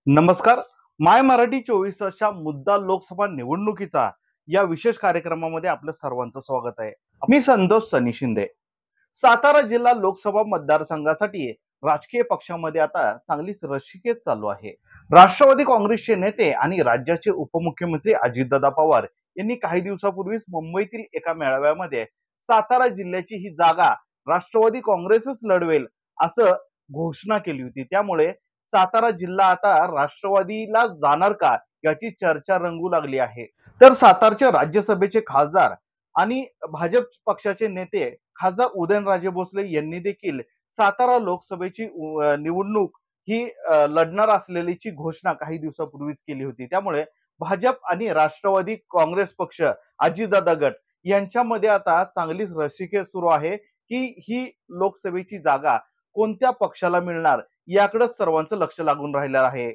नमस्कार. माय मराठी 24 तासच्या मुद्दा लोकसभा निवडणुकीचा या विशेष कार्यक्रमामध्ये आपलं सर्वांचं स्वागत आहे. मी संतोष सनी शिंदे. सातारा जिल्हा लोकसभा मतदारसंघासाठी राजकीय पक्षामध्ये आता चांगलीच रस्सीखेच चालू आहे. राष्ट्रवादी काँग्रेसचे नेते आणि राज्याचे उपमुख्यमंत्री अजितदादा पवार यांनी काही दिवसापूर्वीच मुंबईतील एका मेळाव्यामध्ये सातारा जिल्ह्याची ही जागा राष्ट्रवादी काँग्रेसच लढवेल असं घोषणा केली होती. त्यामुळे सातारा जिल्हा आता राष्ट्रवादीला जाणार का याची चर्चा रंगू लागली आहे. तर सातारचे राज्यसभेचे खासदार आणि भाजप पक्षाचे नेते खासदार उदयनराजे भोसले यांनी देखील सातारा लोकसभेची निवडणूक ही लढणार असलेलीची घोषणा काही दिवसापूर्वीच केली होती. त्यामुळे भाजप आणि राष्ट्रवादी काँग्रेस पक्ष अजितदादा गट यांच्यामध्ये आता चांगलीच रस्सीखेच सुरू आहे की ही लोकसभेची जागा कोणत्या पक्षाला मिळणार याकडे सर्वांचं लक्ष लागून राहिलं आहे.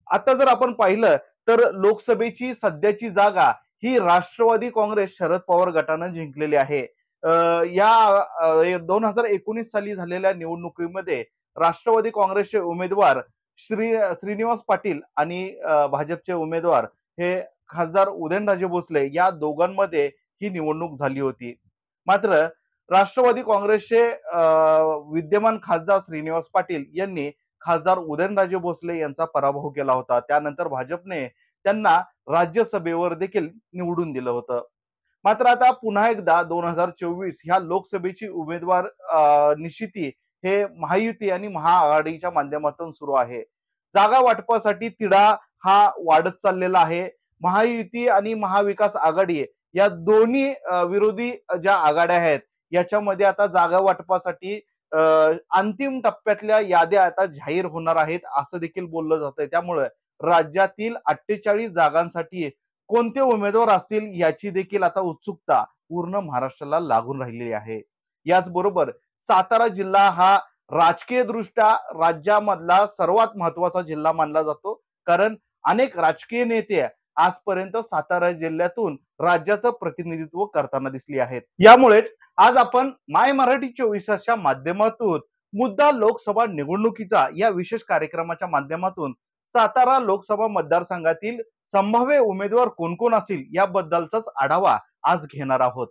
आता जर आपण पाहिलं तर लोकसभेची सध्याची जागा ही राष्ट्रवादी काँग्रेस शरद पवार गटानं जिंकलेली आहे. या 2019 साली झालेल्या निवडणुकीमध्ये राष्ट्रवादी काँग्रेसचे उमेदवार श्रीनिवास पाटील आणि भाजपचे उमेदवार हे खासदार उदयनराजे भोसले या दोघांमध्ये ही निवडणूक झाली होती. मात्र राष्ट्रवादी काँग्रेसचे विद्यमान खासदार श्रीनिवास पाटील यांनी खासदार उदयनराजे भोसले यांचा पराभव केला होता. त्यानंतर भाजपने त्यांना राज्यसभेवर देखील निवडून दिलं होतं. मात्र आता पुन्हा एकदा 2024 ह्या लोकसभेची उमेदवार निश्चिती हे महायुती आणि महाआघाडीच्या माध्यमातून सुरू आहे. जागा वाटपासाठी तिढा हा वाढत चाललेला आहे. महायुती आणि महाविकास आघाडी या दोन्ही विरोधी ज्या आघाड्या आहेत याच्यामध्ये आता जागा वाटपासाठी अंतिम टप्प्यातल्या याद्या आता जाहीर होणार आहेत असं देखील बोललं जातंय. त्यामुळे राज्यातील 48 जागांसाठी कोणते उमेदवार असतील याची देखील आता उत्सुकता पूर्ण महाराष्ट्राला लागून राहिलेली आहे. याचबरोबर सातारा जिल्हा हा राजकीय दृष्ट्या राज्यामधला सर्वात महत्वाचा जिल्हा मानला जातो. कारण अनेक राजकीय नेते आजपर्यंत सातारा जिल्ह्यातून राज्याचं प्रतिनिधित्व करताना दिसली आहेत. यामुळेच आज आपण माय मराठी 24च्या माध्यमातून मुद्दा लोकसभा निवडणुकीचा या विशेष कार्यक्रमाच्या माध्यमातून सातारा लोकसभा मतदारसंघातील संभाव्य उमेदवार कोण कोण असतील याबद्दलचाच आढावा आज घेणार आहोत.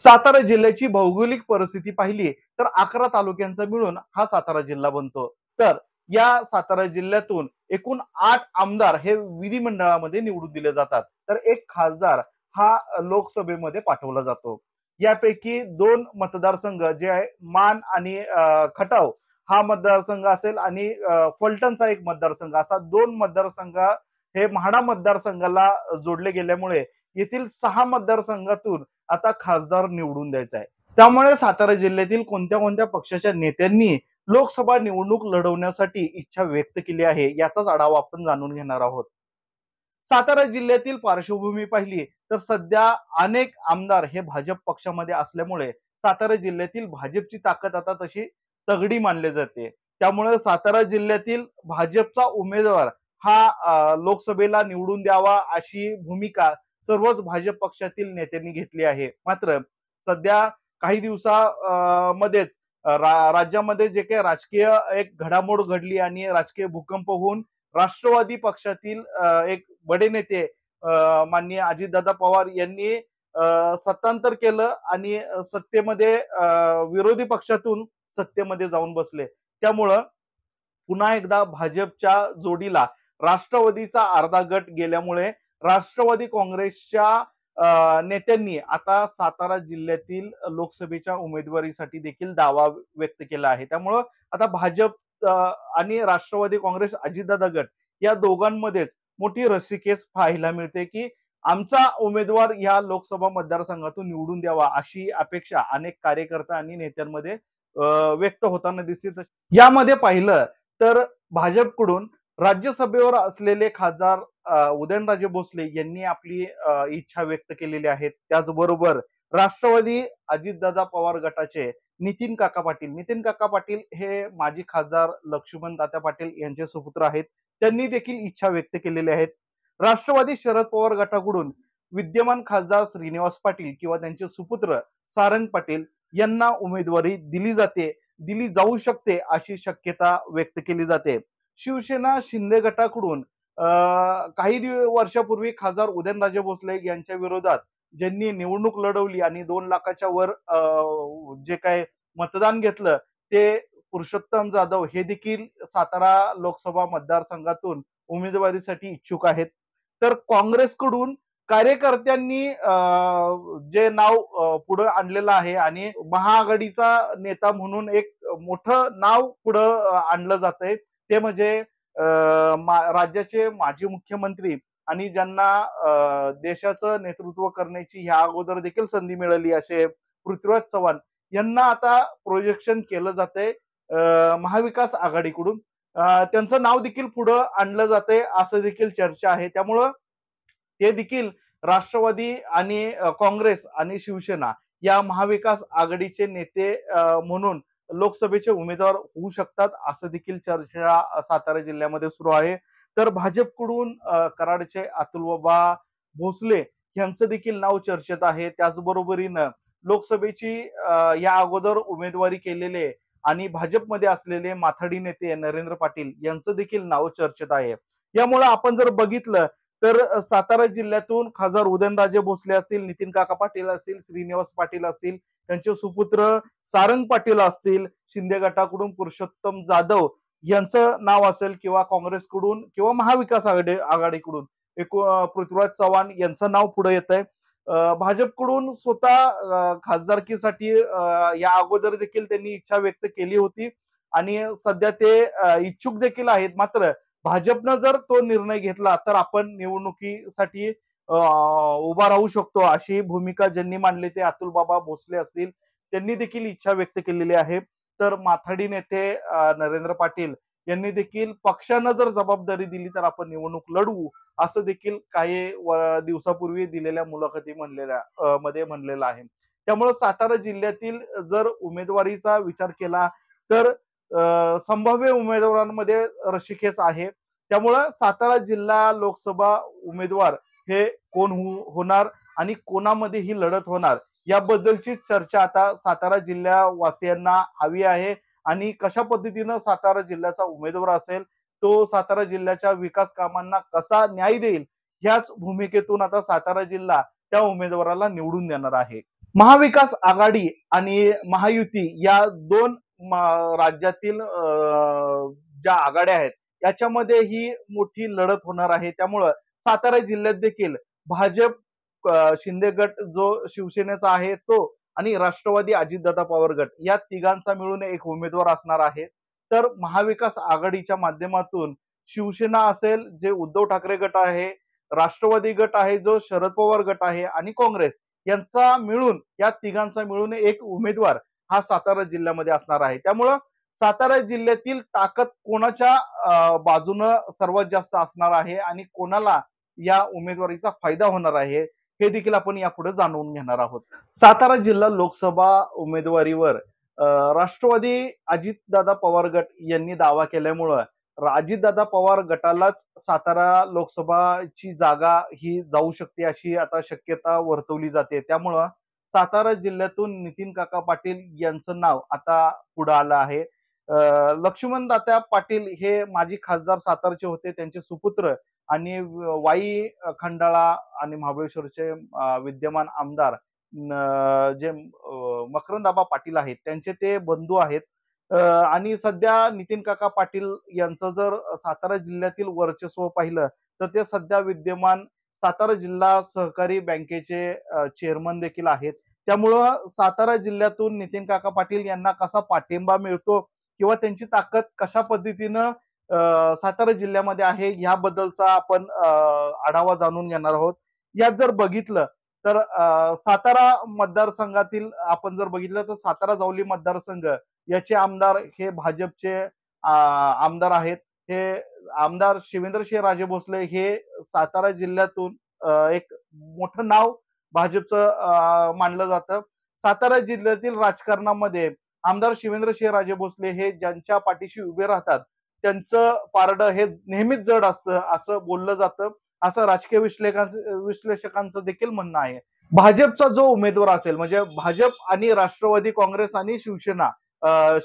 सातारा जिल्ह्याची भौगोलिक परिस्थिती पाहिली तर 11 तालुक्यांचा मिळून हा सातारा जिल्हा बनतो. तर या सातारा जिल्ह्यातून एकूण 8 आमदार हे विधिमंडळामध्ये निवडून दिले जातात. तर एक खासदार हा लोकसभेमध्ये पाठवला जातो. यापैकी 2 मतदारसंघ जे आहे मान आणि खटाव हा मतदारसंघ असेल आणि फलटणचा एक मतदारसंघ असा 2 मतदारसंघ हे म्हाडा मतदारसंघाला जोडले गेल्यामुळे येथील 6 मतदारसंघातून आता खासदार निवडून द्यायचा आहे. त्यामुळे सातारा जिल्ह्यातील कोणत्या कोणत्या पक्षाच्या नेत्यांनी लोकसभा निवडणूक लढवण्यासाठी इच्छा व्यक्त केली आहे याचाच आढावा आपण जाणून घेणार आहोत. सातारा जिल्ह्यातील पार्श्वभूमी पाहिली तर सध्या अनेक आमदार हे भाजप पक्षामध्ये असल्यामुळे सातारा जिल्ह्यातील भाजपची ताकद आता तशी तगडी मानली जाते. त्यामुळे सातारा जिल्ह्यातील भाजपचा उमेदवार हा लोकसभेला निवडून द्यावा अशी भूमिका सर्वच भाजप पक्षातील नेत्यांनी घेतली आहे. मात्र सध्या काही दिवसामध्येच राज्यामध्ये जे काही राजकीय एक घडामोड घडली आणि राजकीय भूकंप होऊन राष्ट्रवादी पक्षातील एक बडे नेते माननीय अजितदादा पवार यांनी सत्तांतर केलं आणि सत्तेमध्ये विरोधी पक्षातून सत्तेमध्ये जाऊन बसले. त्यामुळं पुन्हा एकदा भाजपच्या जोडीला राष्ट्रवादीचा अर्धा गट गेल्यामुळे राष्ट्रवादी काँग्रेसच्या नेत्यांनी आता सातारा जिल्ह्यातील लोकसभेच्या उमेदवारीसाठी देखील दावा व्यक्त केला आहे. त्यामुळं आता भाजप आणि राष्ट्रवादी काँग्रेस अजितदादा गट या दोघांमध्येच मोठी रस्सीखेच पाहायला मिळते की आमचा उमेदवार या लोकसभा मतदारसंघातून निवडून द्यावा अशी अपेक्षा अनेक कार्यकर्ता आणि नेत्यांमध्ये व्यक्त होताना दिसते. यामध्ये पाहिलं तर भाजपकडून राज्यसभेवर असलेले खासदार उदयनराजे भोसले यांनी आपली इच्छा व्यक्त केलेली आहे. त्याचबरोबर राष्ट्रवादी अजितदादा पवार गटाचे नितीन काका पाटील हे माजी खासदार लक्ष्मण तात्या पाटील यांचे सुपुत्र आहेत. त्यांनी देखील इच्छा व्यक्त केलेली आहेत. राष्ट्रवादी शरद पवार गटाकडून विद्यमान खासदार श्रीनिवास पाटील किंवा त्यांचे सुपुत्र सारंग पाटील यांना उमेदवारी दिली जाऊ शकते अशी शक्यता व्यक्त केली जाते. शिवसेना शिंदे गटाकडून काही वर्षापूर्वी खासदार उदयनराजे भोसले यांच्या विरोधात ज्यांनी निवडणूक लढवली आणि 2 लाखाच्या वर जे काय मतदान घेतलं ते पुरुषोत्तम जाधव हे देखील सातारा लोकसभा मतदारसंघातून उमेदवारीसाठी इच्छुक आहेत. तर काँग्रेसकडून कार्यकर्त्यांनी जे नाव पुढे आणलेलं आहे आणि महाआघाडीचा नेता म्हणून एक मोठं नाव पुढं आणलं जातंय ते म्हणजे राज्याचे माजी मुख्यमंत्री आणि ज्यांना देशाचं नेतृत्व करण्याची ह्या अगोदर देखील संधी मिळाली असे पृथ्वीराज चव्हाण यांना आता प्रोजेक्शन केलं जातंय महाविकास आघाडीकडून. त्यांचं नाव देखील पुढं आणलं जातंय असं देखील चर्चा आहे. त्यामुळं ते देखील राष्ट्रवादी आणि काँग्रेस आणि शिवसेना या महाविकास आघाडीचे नेते म्हणून लोकसभेचे उमेदवार होऊ शकतात असं देखील चर्चा सातारा जिल्ह्यामध्ये सुरू आहे. तर भाजपकडून कराडचे अतुलबाबा भोसले यांचं देखील नाव चर्चेत आहे. त्याचबरोबरीनं लोकसभेची या अगोदर उमेदवारी केलेले आणि भाजपमध्ये असलेले माथाडी नेते नरेंद्र पाटील यांचं देखील नाव चर्चेत आहे. यामुळे आपण जर बघितलं तर सातारा जिल्ह्यातून खासदार उदयनराजे भोसले असतील, नितीन काका पाटील असतील, श्रीनिवास पाटील असतील, त्यांचे सुपुत्र सारंग पाटील असतील, शिंदे गटाकडून पुरुषोत्तम जाधव यांचं नाव असेल किंवा काँग्रेसकडून किंवा महाविकास आघाडीकडून पृथ्वीराज चव्हाण यांचं नाव पुढे येत आहे. भाजपकडून स्वतः खासदारकीसाठी या अगोदर देखील त्यांनी इच्छा व्यक्त केली होती आणि सध्या ते इच्छुक देखील आहेत. मात्र भाजपनं जर तो निर्णय घेतला तर आपण निवडणुकीसाठी उभा राहू शकतो अशी भूमिका ज्यांनी मांडली ते अतुल बाबा भोसले असतील त्यांनी देखील इच्छा व्यक्त केलेली आहे. तर माथाडी नेते नरेंद्र पाटील यांनी देखील पक्षानं जर जबाबदारी दिली तर आपण निवडणूक लढवू असं देखील काही दिवसापूर्वी दिलेल्या मुलाखती मध्ये म्हणलेलं आहे. त्यामुळे सातारा जिल्ह्यातील जर उमेदवारीचा विचार केला तर संभाव्य उमेदवारांमध्ये ऋषिकेश आहे. त्यामुळं सातारा जिल्हा लोकसभा उमेदवार हे कोण होणार आणि कोणामध्ये ही लढत होणार याबद्दलची चर्चा आता सातारा जिल्ह्यावासियांना हवी आहे आणि कशा पद्धतीनं सातारा जिल्ह्याचा उमेदवार असेल तो सातारा जिल्ह्याच्या विकास कामांना कसा न्याय देईल ह्याच भूमिकेतून आता सातारा जिल्हा त्या उमेदवाराला निवडून देणार आहे. महाविकास आघाडी आणि महायुती या दोन राज्यातील ज्या आघाड्या आहेत याच्यामध्ये ही मोठी लढत होणार आहे. त्यामुळं सातारा जिल्ह्यात देखील भाजप शिंदे गट जो शिवसेनेचा आहे तो आणि राष्ट्रवादी अजितदादा पवार गट या तिघांचा मिळून एक उमेदवार असणार आहे. तर महाविकास आघाडीच्या माध्यमातून शिवसेना असेल जे उद्धव ठाकरे गट आहे, राष्ट्रवादी गट आहे जो शरद पवार गट आहे आणि काँग्रेस यांचा मिळून या तिघांचा मिळून एक उमेदवार हा सातारा जिल्ह्यामध्ये असणार आहे. त्यामुळं सातारा जिल्ह्यातील ताकद कोणाच्या बाजूनं सर्वात जास्त असणार आहे आणि कोणाला या उमेदवारीचा फायदा होणार आहे हे देखील आपण यापुढे जाणून घेणार आहोत. सातारा जिल्हा लोकसभा उमेदवारीवर राष्ट्रवादी अजितदादा पवार गट यांनी दावा केल्यामुळं अजितदादा पवार गटालाच सातारा लोकसभाची जागा ही जाऊ शकते अशी आता शक्यता वर्तवली जाते. त्यामुळं सातारा जिल्ह्यातून नितीन काका पाटील यांचं नाव आता पुढे आलं आहे. लक्ष्मण तात्या पाटील हे माजी खासदार सातारचे होते. त्यांचे सुपुत्र आणि वाई खंडाळा आणि महाबळेश्वरचे विद्यमान आमदार जे मकरंदाबा पाटील आहेत त्यांचे ते बंधू आहेत. आणि सध्या नितीन काका पाटील यांचं जर सातारा जिल्ह्यातील वर्चस्व पाहिलं तर ते सध्या विद्यमान सातारा जिल्हा सहकारी बँकेचे चेअरमन देखील आहेत. त्यामुळं सातारा जिल्ह्यातून नितीन काका पाटील यांना कसा पाठिंबा मिळतो किंवा त्यांची ताकद कशा पद्धतीनं सातारा जिल्ह्यामध्ये आहे याबद्दलचा आपण आढावा जाणून घेणार आहोत. यात जर बघितलं तर सातारा मतदारसंघातील आपण जर बघितलं तर सातारा जावली मतदारसंघ याचे आमदार हे भाजपचे आमदार आहेत. हे आमदार शिवेंद्रसिंहराजे भोसले हे सातारा जिल्ह्यातून एक मोठं नाव भाजपचं मानलं जातं. सातारा जिल्ह्यातील राजकारणामध्ये आमदार शिवेंद्रसिंहराजे भोसले हे ज्यांच्या पाठीशी उभे राहतात त्यांचं पारडं हे नेहमीच जड असतं असं बोललं जातं. असं राजकीय विश्लेषकांचं देखील म्हणणं आहे. भाजपचा जो उमेदवार असेल म्हणजे भाजप आणि राष्ट्रवादी काँग्रेस आणि शिवसेना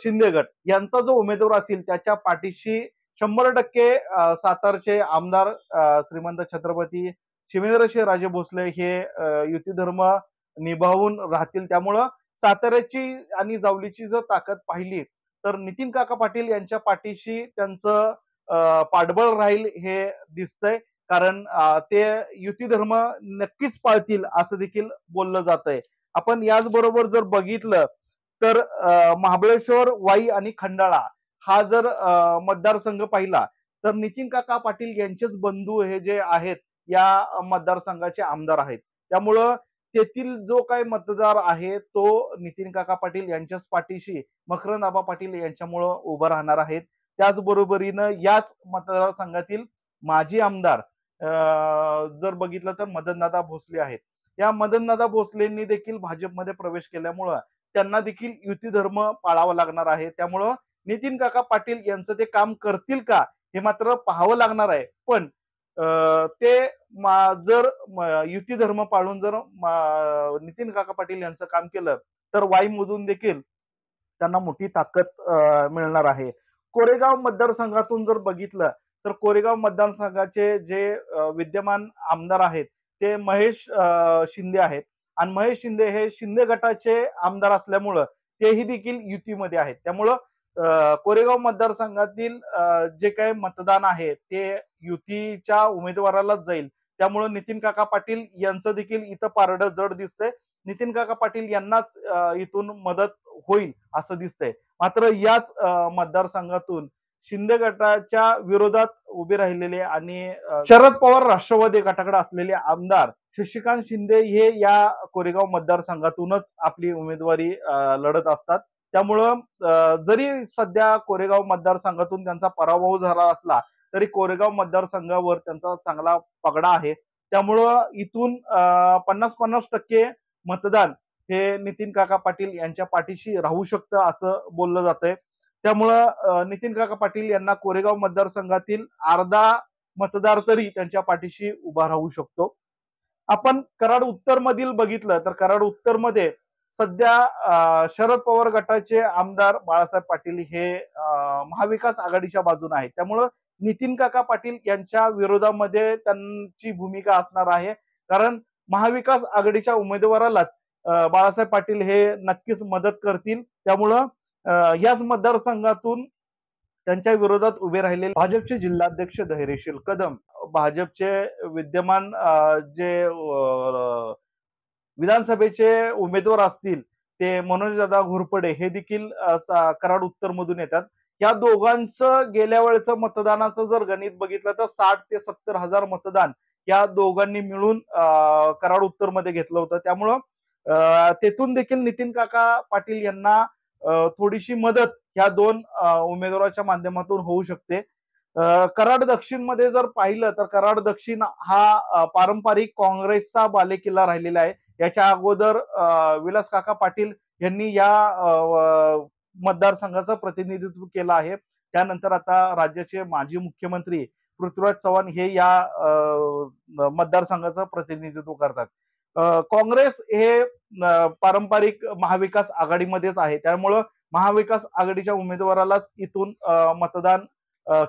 शिंदे गट यांचा जो उमेदवार असेल त्याच्या पाठीशी 100% सातारचे आमदार श्रीमंत छत्रपती शिवेंद्रसिंहराजे भोसले हे युती धर्म निभावून राहतील. त्यामुळं साताऱ्याची आणि जावलीची जर ताकद पाहिली तर नितीन काका पाटील यांच्या पाठीशी त्यांचं पाठबळ राहील हे दिसतंय. कारण ते युती धर्म नक्कीच पाळतील असं देखील बोललं जातंय. आपण याचबरोबर जर बघितलं तर महाबळेश्वर, वाई आणि खंडाळा हा जर मतदारसंघ पाहिला तर नितीन काका पाटील यांचेच बंधू हे जे आहेत या मतदारसंघाचे आमदार आहेत. त्यामुळं तेथील जो काही मतदार आहे तो नितीन काका पाटील यांच्याच पाठीशी मकरंद आबा पाटील यांच्यामुळं उभं राहणार आहेत. त्याचबरोबरीनं याच मतदारसंघातील माजी आमदार जर बघितलं तर मदनदादा भोसले आहेत. या मदनदादा भोसलेंनी देखील भाजपमध्ये प्रवेश केल्यामुळं त्यांना देखील युती धर्म पाळावा लागणार आहे. त्यामुळं नितीन काका पाटील यांचं ते काम करतील का हे मात्र पाहावं लागणार आहे. पण ते जर युती धर्म पाळून जर नितीन काका पाटील यांचं काम केलं तर वाईमधून देखील त्यांना मोठी ताकद मिळणार आहे. कोरेगाव मतदारसंघातून जर बघितलं तर कोरेगाव मतदारसंघाचे जे विद्यमान आमदार आहेत ते महेश शिंदे आहेत आणि महेश शिंदे हे शिंदे गटाचे आमदार असल्यामुळं तेही देखील युतीमध्ये आहेत. त्यामुळं कोरेगाव मतदारसंघातील जे काही मतदान आहे ते युतीच्या उमेदवारालाच जाईल. त्यामुळं नितीन काका पाटील यांचं देखील इथं पारडं जड दिसतंय. नितीन काका पाटील यांनाच इथून मदत होईल असं दिसतंय. मात्र याच मतदारसंघातून शिंदे गटाच्या विरोधात उभे राहिलेले आणि शरद पवार राष्ट्रवादी गटाकडे असलेले आमदार शशिकांत शिंदे हे या कोरेगाव मतदारसंघातूनच आपली उमेदवारी लढत असतात. त्यामुळं जरी सध्या कोरेगाव मतदारसंघातून त्यांचा पराभव झाला असला तरी कोरेगाव मतदारसंघावर त्यांचा चांगला पगडा आहे. त्यामुळं इथून 50-50% मतदान हे नितीन काका पाटील यांच्या पाठीशी राहू शकतं असं बोललं जातंय. त्यामुळं नितीन काका पाटील यांना कोरेगाव मतदारसंघातील अर्धा मतदार तरी त्यांच्या पाठीशी उभा राहू शकतो. आपण कराड उत्तर मधील बघितलं तर कराड उत्तर मध्ये सध्या शरद पवार गटाचे आमदार बाळासाहेब पाटील हे महाविकास आघाडीच्या बाजूने आहेत. त्यामुळं नितीन काका पाटील यांच्या विरोधामध्ये त्यांची भूमिका असणार आहे. कारण महाविकास आघाडीच्या उमेदवारालाच बाळासाहेब पाटील हे नक्कीच मदत करतील. त्यामुळं याच मतदारसंघातून त्यांच्या विरोधात उभे राहिलेले भाजपचे जिल्हाध्यक्ष धैर्यशील कदम, भाजपचे विद्यमान जे विधानसभेचे उमेदवार असतील ते मनोजदादा घोरपडे हे देखील कराड उत्तर मधून येतात. या दोघांचं गेल्या वेळेचं मतदानाचं जर गणित बघितलं तर 60 ते 70 हजार मतदान या दोघांनी मिळून कराड उत्तर मध्ये घेतलं होतं. त्यामुळं तेथून देखील नितीन काका पाटील यांना थोडीशी मदत ह्या दोन उमेदवाराच्या माध्यमातून होऊ शकते. कराड दक्षिण मध्ये जर पाहिलं तर कराड दक्षिण हा पारंपरिक काँग्रेसचा बालेकिल्ला राहिलेला आहे. याच्या अगोदर विलास काका पाटील यांनी या मतदारसंघाचं प्रतिनिधित्व केलं आहे. त्यानंतर आता राज्याचे माजी मुख्यमंत्री पृथ्वीराज चव्हाण हे या मतदारसंघाचं प्रतिनिधित्व करतात. काँग्रेस हे पारंपरिक महाविकास आघाडीमध्येच आहे. त्यामुळं महाविकास आघाडीच्या उमेदवारालाच इथून मतदान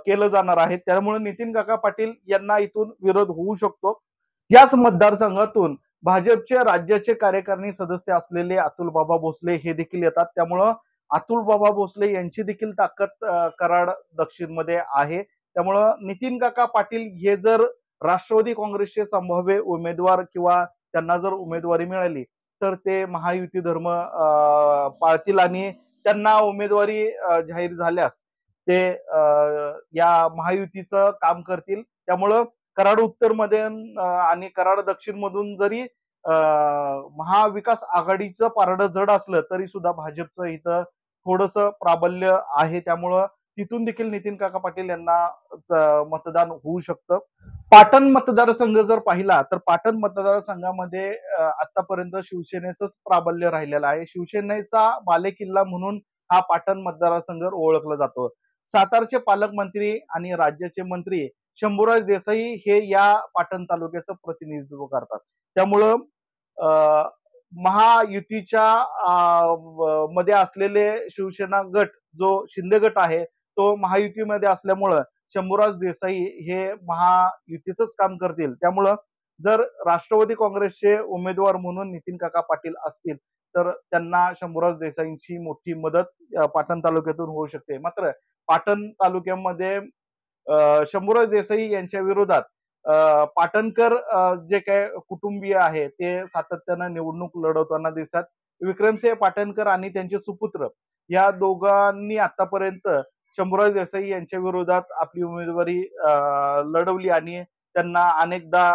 केलं जाणार आहे. त्यामुळे नितीन काका पाटील यांना इथून विरोध होऊ शकतो. याच मतदारसंघातून भाजपचे राज्याचे कार्यकारिणी सदस्य असलेले अतुल बाबा भोसले हे देखील येतात. त्यामुळं अतुल बाबा भोसले यांची देखील ताकद कराड दक्षिण मध्ये आहे. त्यामुळं नितीन काका पाटील हे जर राष्ट्रवादी काँग्रेसचे संभाव्य उमेदवार किंवा त्यांना जर उमेदवारी मिळाली तर ते महायुती धर्म पाळतील आणि त्यांना उमेदवारी जाहीर झाल्यास ते या महायुतीचं काम करतील. त्यामुळं कराड उत्तर मध्ये आणि कराड दक्षिण मधून जरी महाविकास आघाडीचं पारडं जड असलं तरी सुद्धा भाजपचं इथं थोडंसं प्राबल्य आहे. त्यामुळं तिथून देखील नितीन काका पाटील यांना मतदान होऊ शकतं. पाटण मतदारसंघ जर पाहिला तर पाटण मतदारसंघामध्ये आतापर्यंत शिवसेनेचंच प्राबल्य राहिलेलं आहे. शिवसेनेचा बालेकिल्ला म्हणून हा पाटण मतदारसंघ ओळखला जातो. सातारचे पालकमंत्री आणि राज्याचे मंत्री शंभूराज देसाई हे या पाटण तालुक्याचं प्रतिनिधित्व करतात. त्यामुळं महायुतीच्या मध्ये असलेले शिवसेना गट जो शिंदे गट आहे तो महायुतीमध्ये असल्यामुळं शंभूराज देसाई हे महायुतीतच काम करतील. त्यामुळं जर राष्ट्रवादी काँग्रेसचे उमेदवार म्हणून नितीन काका पाटील असतील तर त्यांना शंभूराज देसाईंची मोठी मदत पाटण तालुक्यातून होऊ शकते. मात्र पाटण तालुक्यामध्ये शंभूराज देसाई यांच्या विरोधात पाटणकर जे काही कुटुंबीय आहे ते सातत्यानं निवडणूक लढवताना दिसतात. विक्रमसिंह पाटणकर आणि त्यांचे सुपुत्र या दोघांनी आतापर्यंत शंभूराज देसाई यांच्या विरोधात आपली उमेदवारी लढवली आणि त्यांना अनेकदा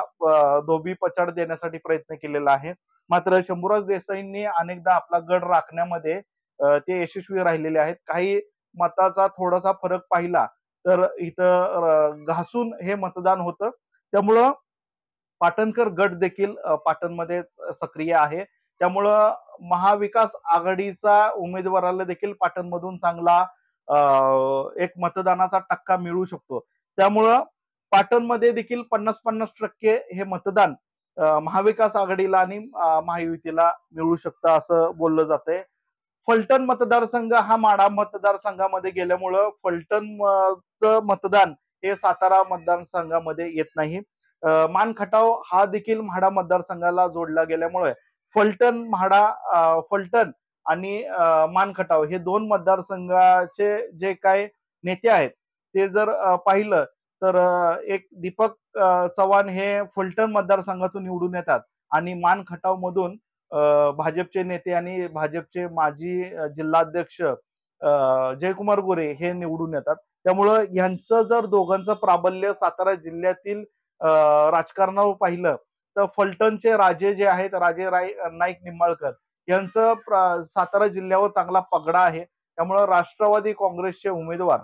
धोबी पछाड देण्यासाठी प्रयत्न केलेला आहे. मात्र शंभूराज देसाईंनी अनेकदा आपला गड राखण्यामध्ये ते यशस्वी राहिलेले आहेत. काही मताचा थोडासा फरक पाहिला तर इथं घासून हे मतदान होतं. त्यामुळं पाटणकर गट देखील पाटणमध्ये सक्रिय आहे. त्यामुळं महाविकास आघाडीचा उमेदवाराला देखील पाटणमधून चांगला एक मतदानाचा टक्का मिळू शकतो. त्यामुळं पाटणमध्ये देखील 50-50% हे मतदान महाविकास आघाडीला आणि महायुतीला मिळू शकतं असं बोललं जातंय. फलटण मतदारसंघ हा माढा मतदारसंघामध्ये गेल्यामुळं फलटणचं मतदान हे सातारा मतदारसंघामध्ये येत नाही. मान खटाव हा देखील म्हाडा मतदारसंघाला जोडला गेल्यामुळे फलटण आणि मान खटाव हे दोन मतदारसंघाचे जे काय नेते आहेत ते जर पाहिलं तर एक दीपक चव्हाण हे फलटण मतदारसंघातून निवडून येतात आणि मान खटाव मधून भाजपचे नेते आणि भाजपचे माजी जिल्हाध्यक्ष जयकुमार गोरे हे निवडून येतात. त्यामुळं यांचं जर दोघांचं प्राबल्य सातारा जिल्ह्यातील राजकारणावर पाहिलं तर फलटणचे राजे जे आहेत राजे नाईक निंबाळकर यांचं सातारा जिल्ह्यावर चांगला पगडा आहे. त्यामुळं राष्ट्रवादी काँग्रेसचे उमेदवार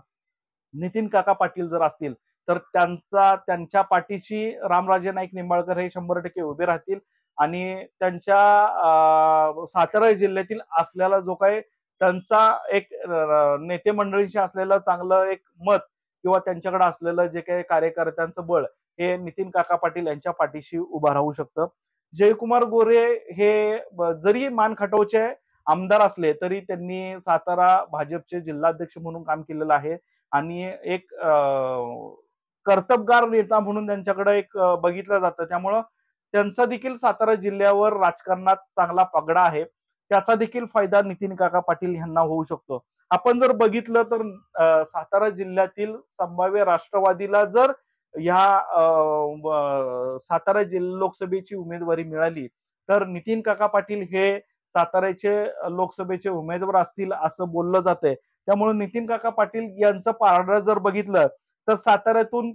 नितीन काका पाटील जर असतील तर त्यांच्या पाठीशी रामराजे नाईक निंबाळकर हे 100% उभे राहतील आणि त्यांच्या सातारा जिल्ह्यातील असलेला जो काही त्यांचा एक नेते मंडळीशी असलेलं चांगलं एक मत किंवा त्यांच्याकडे असलेलं जे काही कार्यकर्त्यांचं बळ हे नितीन काका पाटील यांच्या पाठीशी उभा राहू शकतं. जयकुमार गोरे हे जरी मान खटावचे आमदार असले तरी त्यांनी सातारा भाजपचे जिल्हाध्यक्ष म्हणून काम केलेलं आहे आणि एक कर्तबगार नेता म्हणून त्यांच्याकडे एक बघितलं जातं. त्यामुळं त्यांचा देखील सातारा जिल्ह्यावर राजकारणात चांगला पगडा आहे. त्याचा देखील फायदा नितीन काका पाटील यांना होऊ शकतो. आपण जर बघितलं तर सातारा जिल्ह्यातील संभाव्य राष्ट्रवादीला जर ह्या सातारा लोकसभेची उमेदवारी मिळाली तर नितीन काका पाटील हे साताऱ्याचे लोकसभेचे उमेदवार असतील असं बोललं जातंय. त्यामुळे नितीन काका पाटील यांचं पारडं जर बघितलं तर साताऱ्यातून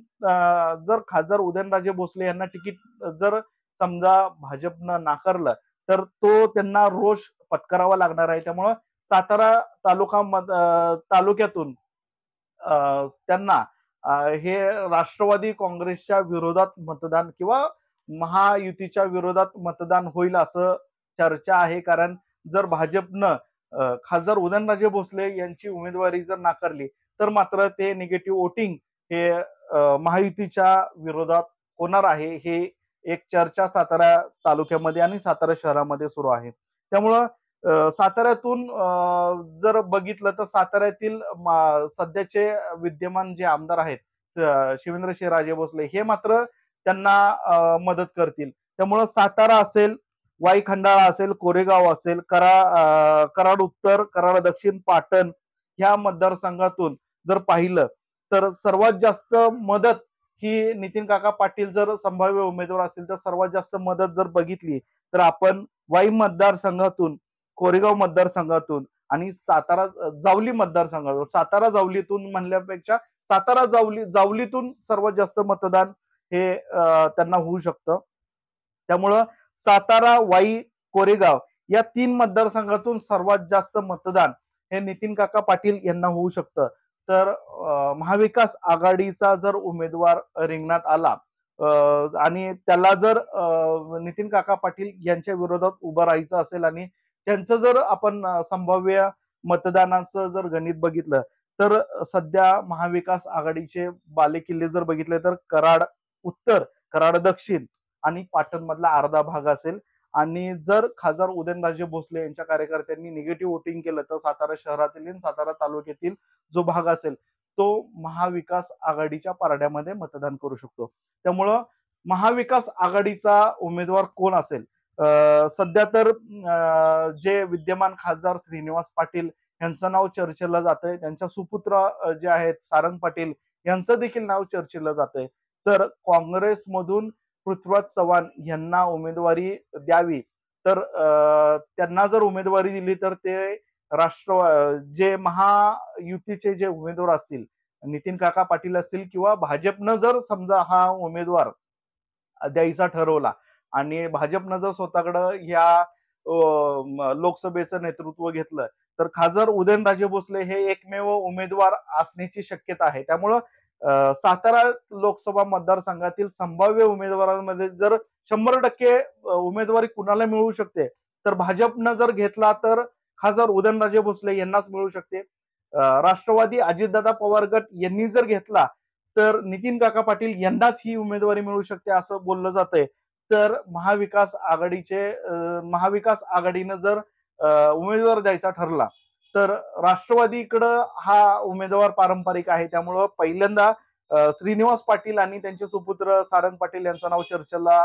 जर खासदार उदयनराजे भोसले यांना तिकीट जर समजा भाजपनं नाकारलं तर तो त्यांना रोष पत्करावा लागणार आहे. त्यामुळं सातारा तालुक्यातून त्यांना हे राष्ट्रवादी काँग्रेसच्या विरोधात मतदान किंवा महायुतीच्या विरोधात मतदान होईल असं चर्चा आहे. कारण जर भाजपनं खासदार उदयनराजे भोसले यांची उमेदवारी जर नाकारली तर मात्र ते निगेटिव्ह वोटिंग हे महायुतीच्या विरोधात होणार आहे. हे एक चर्चा सातारा तालुक्यामध्ये आणि सातारा शहरामध्ये सुरू आहे. त्यामुळं साताऱ्यातून जर बघितलं तर साताऱ्यातील सध्याचे विद्यमान जे आमदार आहेत शिवेंद्रसिंहराजे भोसले हे मात्र त्यांना मदत करतील. त्यामुळं सातारा असेल, वाई खंडाळा असेल, कोरेगाव असेल, कराड उत्तर, कराड दक्षिण, पाटण ह्या मतदारसंघातून जर पाहिलं तर सर्वात जास्त मदत ही नितीन काका पाटील जर संभाव्य उमेदवार असतील तर सर्वात जास्त मदत जर बघितली तर आपण वाई मतदारसंघातून, कोरेगाव मतदारसंघातून आणि सातारा जावली मतदारसंघातून, सातारा जावलीतून म्हणल्यापेक्षा सातारा जावलीतून सर्वात जास्त मतदान हे त्यांना होऊ शकतं. त्यामुळं सातारा, वाई, कोरेगाव या 3 मतदारसंघातून सर्वात जास्त मतदान हे नितीन काका पाटील यांना होऊ शकतं. तर महाविकास आघाडीचा जर उमेदवार रिंगणात आला आणि त्याला जर नितीन काका पाटील यांच्या विरोधात उभं राहायचं असेल आणि त्यांचं जर आपण संभाव्य मतदानाचं जर गणित बघितलं तर सध्या महाविकास आघाडीचे बालेकिल्ले जर बघितले तर कराड उत्तर, कराड दक्षिण आणि पाटण मधला अर्धा भाग असेल आणि जर खासदार उदयनराजे भोसले यांच्या कार्यकर्त्यांनी निगेटिव्ह वोटिंग केलं तर सातारा शहरातील आणि सातारा तालुक्यातील जो भाग असेल तो महाविकास आघाडीच्या पारड्यामध्ये मतदान करू शकतो. त्यामुळं महाविकास आघाडीचा उमेदवार कोण असेल? सध्या तर जे विद्यमान खासदार श्रीनिवास पाटील यांचं नाव चर्चेला जातंय. त्यांच्या सुपुत्र जे आहेत सारंग पाटील यांचं देखील नाव चर्चेला जातंय. तर काँग्रेसमधून पृथ्वीराज चव्हाण यांना उमेदवारी द्यावी. तर त्यांना जर उमेदवारी दिली तर ते जे महायुतीचे जे उमेदवार असतील, नितीन काका पाटील असतील किंवा भाजपनं जर समजा हा उमेदवार द्यायचा ठरवला आणि भाजपनं जर स्वतःकडं या लोकसभेचं नेतृत्व घेतलं, तर खासदार उदयनराजे भोसले हे एकमेव उमेदवार असण्याची शक्यता आहे. त्यामुळं सातारा लोकसभा मतदारसंघातील संभाव्य उमेदवारांमध्ये जर 100% उमेदवारी कुणाला मिळू शकते, तर भाजपनं जर घेतला तर खासदार उदयनराजे भोसले यांनाच मिळू शकते. राष्ट्रवादी अजितदादा पवार गट यांनी जर घेतला, तर नितीन काका पाटील यांनाच ही उमेदवारी मिळू शकते असं बोललं जातंय. तर महाविकास आघाडीनं जर उमेदवार द्यायचा ठरला, तर राष्ट्रवादीकडं हा उमेदवार पारंपरिक आहे. त्यामुळं पहिल्यांदा श्रीनिवास पाटील आणि त्यांचे सुपुत्र सारंग पाटील यांचं नाव चर्चेला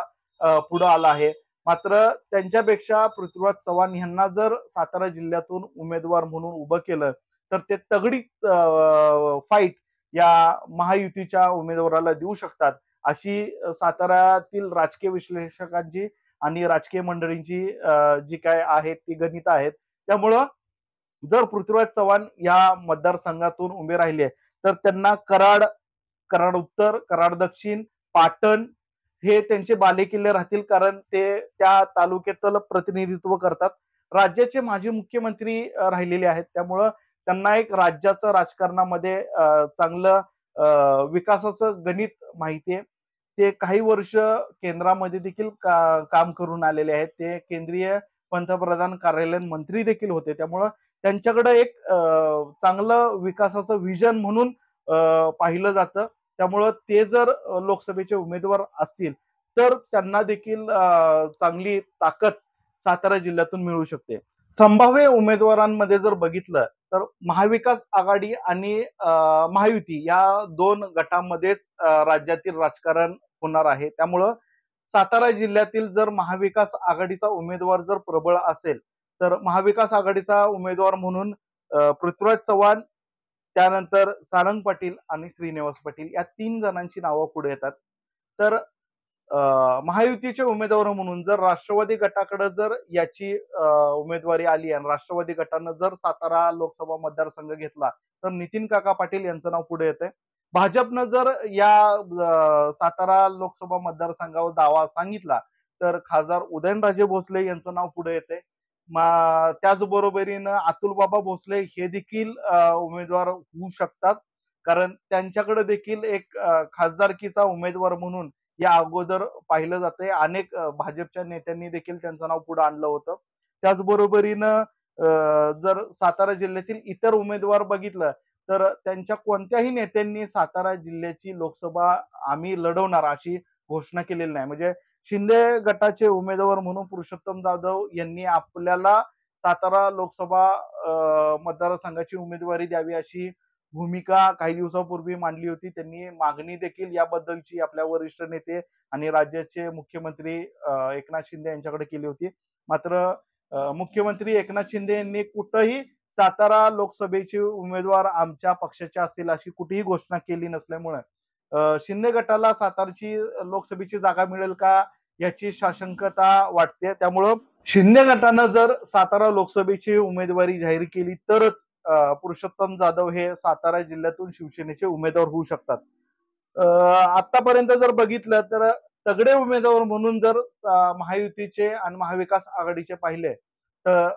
पुढं आलं आहे. मात्र त्यांच्यापेक्षा पृथ्वीराज चव्हाण यांना जर सातारा जिल्ह्यातून उमेदवार म्हणून उभं केलं, तर ते तगडी फाईट या महायुतीच्या उमेदवाराला देऊ शकतात. अशी साताऱ्यातील राजकीय विश्लेषकांची आणि राजकीय मंडळींची जी काय आहेत ती गणित आहेत. त्यामुळं जर पृथ्वीराज चव्हाण या मतदारसंघातून उभे राहिले, तर त्यांना कराड उत्तर, कराड दक्षिण, पाटण हे त्यांचे बालेकिल्ले राहतील, कारण ते त्या तालुक्यातलं प्रतिनिधित्व करतात. राज्याचे माजी मुख्यमंत्री राहिलेले आहेत. त्यामुळं त्यांना एक राज्याचं राजकारणामध्ये चांगलं विकासाचं गणित माहिती आहे. ते काही वर्ष केंद्रामध्ये देखील काम करून आलेले आहेत. ते केंद्रीय पंतप्रधान कार्यालयीन मंत्री देखील होते. त्यामुळं त्यांच्याकडे एक चांगलं विकासाचं व्हिजन म्हणून पाहिलं जातं. त्यामुळं ते जर लोकसभेचे उमेदवार असतील, तर त्यांना देखील चांगली ताकद सातारा जिल्ह्यातून मिळू शकते. संभाव्य उमेदवारांमध्ये जर बघितलं, तर महाविकास आघाडी आणि महायुती या 2 गटांमध्येच राज्यातील राजकारण होणार आहे. त्यामुळं सातारा जिल्ह्यातील जर महाविकास आघाडीचा उमेदवार जर प्रबळ असेल, तर महाविकास आघाडीचा उमेदवार म्हणून पृथ्वीराज चव्हाण, त्यानंतर सारंग पाटील आणि श्रीनिवास पाटील या 3 जणांची नावं पुढे येतात. तर महायुतीचे उमेदवार म्हणून जर राष्ट्रवादी गटाकडे जर याची उमेदवारी आली आणि राष्ट्रवादी गटानं जर सातारा लोकसभा मतदारसंघ घेतला, तर नितीन काका पाटील यांचं नाव पुढे येतंय. भाजपनं जर या सातारा लोकसभा मतदारसंघावर दावा सांगितला, तर खासदार उदयनराजे भोसले यांचं नाव पुढे येतंय. त्याचबरोबरीनं अतुलबाबा भोसले हे देखील उमेदवार होऊ शकतात. कारण त्यांच्याकडे देखील एक खासदारकीचा उमेदवार म्हणून या अगोदर पाहिलं जातंय. अनेक भाजपच्या नेत्यांनी देखील त्यांचं नाव पुढे आणलं होतं. त्याचबरोबरीनं जर सातारा जिल्ह्यातील इतर उमेदवार बघितलं, तर त्यांच्या कोणत्याही नेत्यांनी सातारा जिल्ह्याची लोकसभा आम्ही लढवणार अशी घोषणा केलेली नाही. म्हणजे शिंदे गटाचे उमेदवार म्हणून पुरुषोत्तम जाधव यांनी आपल्याला सातारा लोकसभा मतदारसंघाची उमेदवारी द्यावी अशी भूमिका काही दिवसापूर्वी मांडली होती. त्यांनी मागणी देखील याबद्दलची आपल्या वरिष्ठ नेते आणि राज्याचे मुख्यमंत्री एकनाथ शिंदे यांच्याकडे केली होती. मात्र मुख्यमंत्री एकनाथ शिंदे यांनी कुठंही सातारा लोकसभेचे उमेदवार आमच्या पक्षाचे असतील अशी कुठेही घोषणा केली नसल्यामुळे शिंदे गटाला सातारची लोकसभेची जागा मिळेल का याची साशंकता वाटते. त्यामुळं शिंदे गटानं जर सातारा लोकसभेची उमेदवारी जाहीर केली तरच पुरुषोत्तम जाधव हे सातारा जिल्ह्यातून शिवसेनेचे उमेदवार होऊ शकतात. आतापर्यंत जर बघितलं तर तगडे उमेदवार म्हणून जर महायुतीचे आणि महाविकास आघाडीचे पाहिले, तर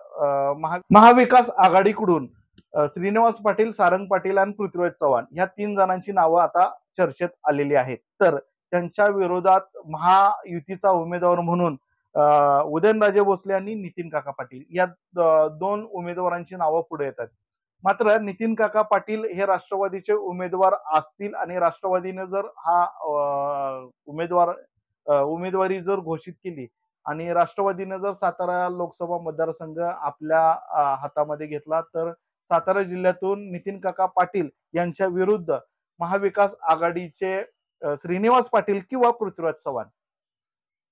महाविकास आघाडीकडून श्रीनिवास पाटील, सारंग पाटील आणि पृथ्वीराज चव्हाण या 3 जणांची नावं आता चर्चेत आलेली आहेत. तर त्यांच्या विरोधात महायुतीचा उमेदवार म्हणून उदयनराजे भोसले आणि नितीन काका पाटील या 2 उमेदवारांची नावं पुढे येतात. मात्र नितीन काका पाटील हे राष्ट्रवादीचे उमेदवार असतील आणि राष्ट्रवादीने जर हा उमेदवारी जर घोषित केली आणि राष्ट्रवादीने जर सातारा लोकसभा मतदारसंघ आपल्या हातामध्ये घेतला, तर सातारा जिल्ह्यातून नितीन काका पाटील यांच्या विरुद्ध महाविकास आघाडीचे श्रीनिवास पाटील किंवा पृथ्वीराज चव्हाण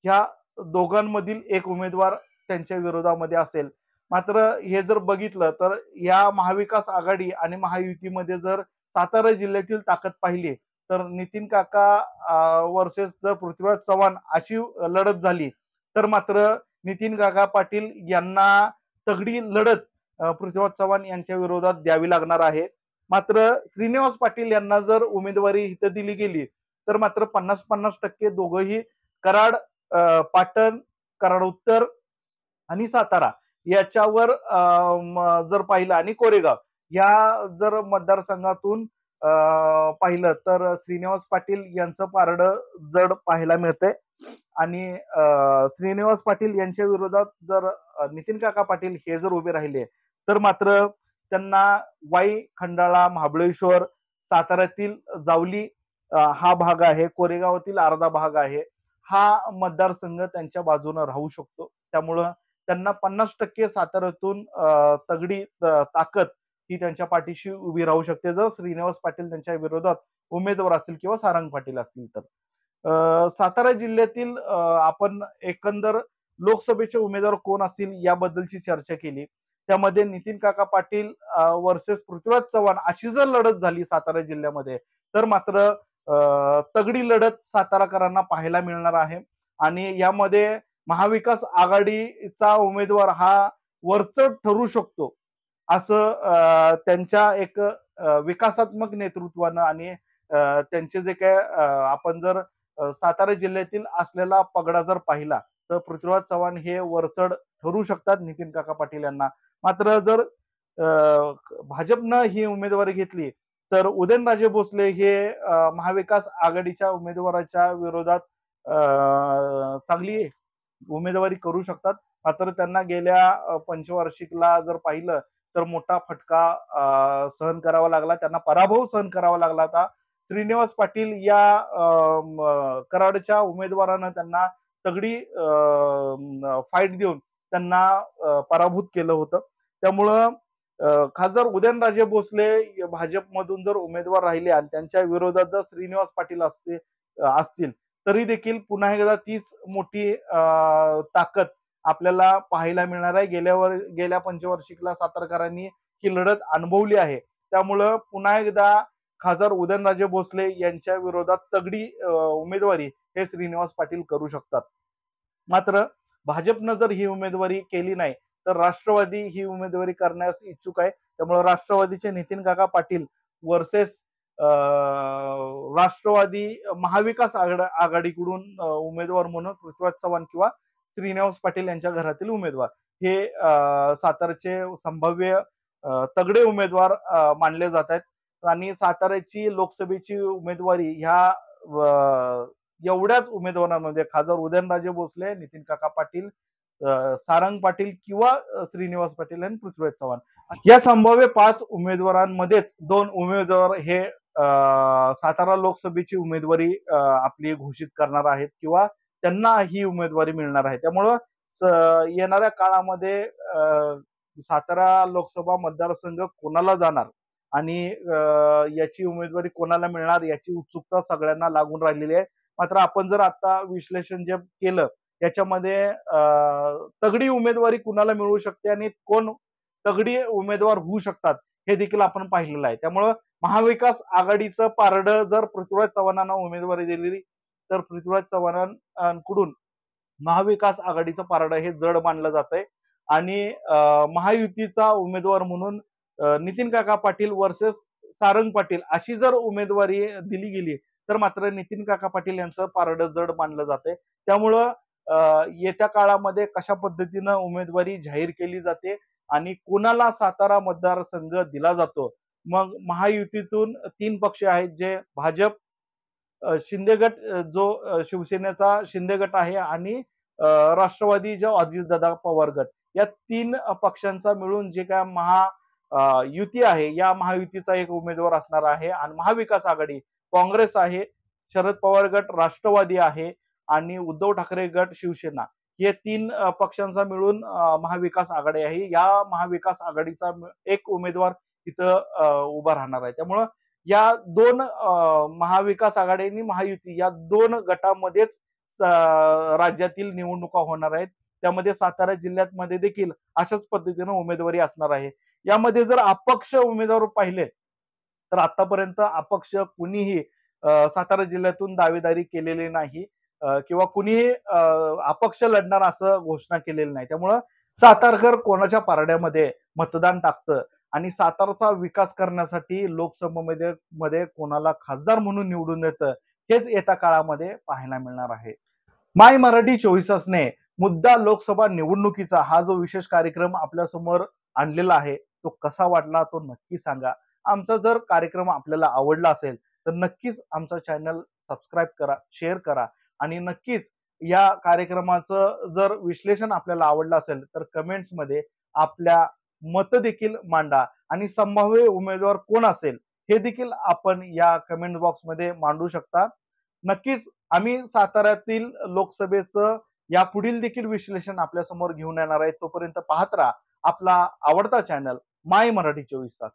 ह्या दोघांमधील एक उमेदवार त्यांच्या विरोधामध्ये असेल. मात्र हे जर बघितलं तर या महाविकास आघाडी आणि महायुतीमध्ये जर सातारा जिल्ह्यातील ताकद पाहिली तर नितीन काका वर्सेस जर पृथ्वीराज चव्हाण अशी लढत झाली तर मात्र नितीन काका पाटील यांना तगडी लढत पृथ्वीराज चव्हाण यांच्या विरोधात द्यावी लागणार आहे. मात्र श्रीनिवास पाटील यांना जर उमेदवारी इथं दिली गेली तर मात्र 50-50% दोघंही कराड, पाटण, कराड उत्तर आणि सातारा याच्यावर जर पाहिलं आणि कोरेगाव या जर मतदारसंघातून पाहिलं तर श्रीनिवास पाटील यांचं पारडं जड पाहायला मिळतंय आणि श्रीनिवास पाटील यांच्या विरोधात जर नितीन काका पाटील हे जर उभे राहिले तर मात्र त्यांना वाई, खंडाळा, महाबळेश्वर, साताऱ्यातील जावली हा भाग आहे, कोरेगावातील अर्धा भाग आहे, हा मतदारसंघ त्यांच्या बाजूने राहू शकतो. त्यामुळं त्यांना 50% साताऱ्यातून तगडी ताकद ही त्यांच्या पाठीशी उभी राहू शकते जर श्रीनिवास पाटील त्यांच्या विरोधात उमेदवार असतील किंवा सारंग पाटील असतील तर. सातारा जिल्ह्यातील आपण एकंदर लोकसभेचे उमेदवार कोण असतील याबद्दलची चर्चा केली. त्यामध्ये नितीन काका पाटील वर्सेस पृथ्वीराज चव्हाण अशी जर लढत झाली सातारा जिल्ह्यामध्ये तर मात्र तगडी लढत साताराकरांना पाहायला मिळणार आहे आणि यामध्ये महाविकास आघाडीचा उमेदवार हा वरचढ ठरू शकतो असं त्यांच्या एक विकासात्मक नेतृत्वानं आणि त्यांचे जे काय आपण जर सातारा जिल्ह्यातील असलेला पगडा जर पाहिला तर पृथ्वीराज चव्हाण हे वरचढ ठरू शकतात नितीन काका पाटील यांना. मात्र जर भाजपनं ही उमेदवारी घेतली तर उदयनराजे भोसले हे महाविकास आघाडीच्या उमेदवाराच्या विरोधात चांगली उमेदवारी करू शकतात. मात्र त्यांना गेल्या पंचवार्षिकला जर पाहिलं तर मोठा फटका सहन करावा लागला, त्यांना पराभव सहन करावा लागला होता. श्रीनिवास पाटील या कराडच्या उमेदवारानं त्यांना तगडी फाईट देऊन त्यांना पराभूत केलं होतं. त्यामुळं खासदार उदयनराजे भोसले भाजपमधून जर उमेदवार राहिले आणि त्यांच्या विरोधात जर श्रीनिवास पाटील असतील तरी देखील पुन्हा एकदा तीच मोठी ताकद आपल्याला पाहायला मिळणार आहे. गेल्या पंचवार्षिकला सातारकरांनी ही लढत अनुभवली आहे. त्यामुळं पुन्हा एकदा खासदार उदयनराजे भोसले यांच्या विरोधात तगडी उमेदवारी हे श्रीनिवास पाटील करू शकतात. मात्र भाजपनं जर ही उमेदवारी केली नाही तर राष्ट्रवादी ही उमेदवारी करण्यास इच्छुक आहे. त्यामुळे राष्ट्रवादीचे नितीन काका पाटील वर्सेस राष्ट्रवादी महाविकास आघाडीकडून उमेदवार म्हणून पृथ्वीराज चव्हाण किंवा श्रीनिवास पाटील यांच्या घरातील उमेदवार हे सातारचे संभाव्य तगडे उमेदवार मानले जात आहेत. आणि साताऱ्याची लोकसभेची उमेदवारी ह्या एवढ्याच उमेदवारांमध्ये खासदार उदयनराजे भोसले, नितीन काका पाटील, सारंग पाटील किंवा श्रीनिवास पाटील आणि पृथ्वीराज चव्हाण या संभाव्य 5 उमेदवारांमध्येच 2 उमेदवार हे सातारा लोकसभेची उमेदवारी आपली घोषित करणार आहेत किंवा त्यांना ही उमेदवारी मिळणार आहे. त्यामुळं येणाऱ्या काळामध्ये सातारा लोकसभा मतदारसंघ कोणाला जाणार आणि याची उमेदवारी कोणाला मिळणार याची उत्सुकता सगळ्यांना लागून राहिलेली आहे. मात्र आपण जर आता विश्लेषण जे केलं याच्यामध्ये तगडी उमेदवारी कुणाला मिळू शकते आणि कोण तगडी उमेदवार होऊ शकतात हे देखील आपण पाहिलेलं आहे. त्यामुळं महाविकास आघाडीचं पारडं जर पृथ्वीराज चव्हाणांना उमेदवारी दिली तर पृथ्वीराज चव्हाणांकडून महाविकास आघाडीचं पारडं हे जड मानलं जात आहे आणि महायुतीचा उमेदवार म्हणून नितीन काका पाटील वर्सेस सारंग पाटील अशी जर उमेदवारी दिली गेली तर मात्र नितीन काका पाटील यांचं पारडं जड मानलं जाते. त्यामुळं येत्या काळामध्ये कशा पद्धतीनं उमेदवारी जाहीर केली जाते आणि कोणाला सातारा मतदारसंघ दिला जातो. मग महायुतीतून 3 पक्ष आहेत जे भाजप, शिंदे गट जो शिवसेनेचा शिंदे गट आहे आणि राष्ट्रवादी जो अजितदादा पवार गट या 3 पक्षांचा मिळून जे काय युती आहे या महायुतीचा एक उमेदवार असणार आहे आणि महाविकास आघाडी काँग्रेस आहे, शरद पवार गट राष्ट्रवादी आहे आणि उद्धव ठाकरे गट शिवसेना हे 3 पक्षांचा मिळून महाविकास आघाडी आहे. या महाविकास आघाडीचा एक उमेदवार तिथं उभा राहणार आहे. त्यामुळं या दोन महाविकास आघाडी आणि महायुती या दोन गटामध्येच राज्यातील निवडणुका होणार आहेत. त्यामध्ये सातारा जिल्ह्यामध्ये देखील अशाच पद्धतीनं उमेदवारी असणार आहे. यामध्ये जर अपक्ष उमेदवार पाहिले तर आतापर्यंत अपक्ष कुणीही सातारा जिल्ह्यातून दावेदारी केलेली नाही किंवा कुणीही अपक्ष लढणार असं घोषणा केलेली नाही. त्यामुळं सातारकर कोणाच्या पारड्यामध्ये मतदान टाकतं आणि सातारचा विकास करण्यासाठी लोकसभेमध्ये कोणाला खासदार म्हणून निवडून देतं हेच येत्या काळामध्ये पाहायला मिळणार आहे. माय मराठी 24 तासने मुद्दा लोकसभा निवडणुकीचा हा जो विशेष कार्यक्रम आपल्या समोर आणलेला आहे तो कसा वाटला तो नक्की सांगा. आमचा जर कार्यक्रम आपल्याला आवडला असेल तर नक्कीच आमचा चॅनल सबस्क्राईब करा, शेअर करा आणि नक्कीच या कार्यक्रमाचं जर विश्लेषण आपल्याला आवडलं असेल तर कमेंट्समध्ये आपल्या मत देखील मांडा आणि संभाव्य उमेदवार कोण असेल हे देखील आपण या कमेंट बॉक्समध्ये मांडू शकता. नक्कीच आम्ही साताऱ्यातील लोकसभेचं यापुढील देखील विश्लेषण आपल्या समोर घेऊन येणार आहे. तोपर्यंत पाहत राहा आपला आवडता चॅनल माय मराठी 24 तास.